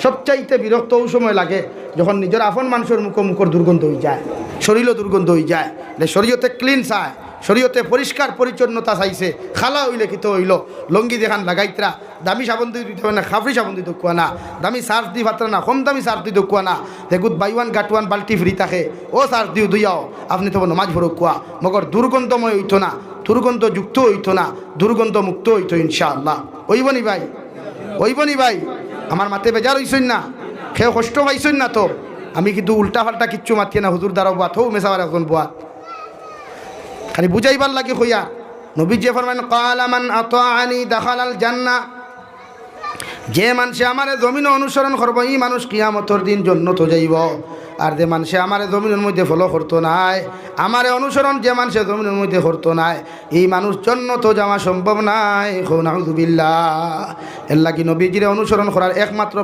সবচাইতে বিরক্ত ওই সময় লাগে যখন নিজের আপন মানুষের মুখর দুর্গন্ধ হয়ে যায়, শরীরও দুর্গন্ধ হয়ে যায়। শরীয়তে ক্লিন চায়, শরীয়তে পরিষ্কার পরিচ্ছন্নতা চাইছে। খালা হইলে কিতো হইল, লঙ্গি দেখান লাগাইতরা, দামি সাবন দিতে হবে না, খাফরি সাবন দিতে কুয়া না, দামি সার্ফ দি ফাতরা না, কম দামি সার্ফ দিতে কুয়া না, দেখুন বাইওয়ান গাটওয়ান বাল্টি ফ্রি থাকে, ও সার্ফ দিও দুইয়াও আপনি তো নমাজ ভরক কুয়া, মগর দুর্গন্ধময় হইতো না, দুর্গন্ধযুক্ত হইতো না, দুর্গন্ধ মুক্ত হইতো ইনশাআল্লাহ। ওইবনি ভাই, ওইবনি ভাই, আমার মাতে বেজার হইছেন না, খেয়ে কষ্ট পাইছেন না তো? আমি কিন্তু উল্টা পাল্টা কিচ্ছু মাতিয়ে না, হুজুর দ্বারা বাত হো মেসাবার এখন বাত খালি বুঝাইবার লাগে হইয়া। নবী যে ফরমান ক্বালা মান আতাআনি দাখালাল জান্নাহ, যে মানুষে আমারে জমিন অনুসরণ করবো এই মানুষ কিয়ামতের দিন জান্নাত যাইব। আর যে মানুষে আমারে জমিনের মধ্যে ফলো করতো নাই, আমারে অনুসরণ যে মানুষে জমিনের মধ্যে করতো নাই, এই মানুষ জান্নাত যাওয়া সম্ভব নাই। নাউযুবিল্লাহ। এর লাগি নবীজিরে অনুসরণ করার একমাত্র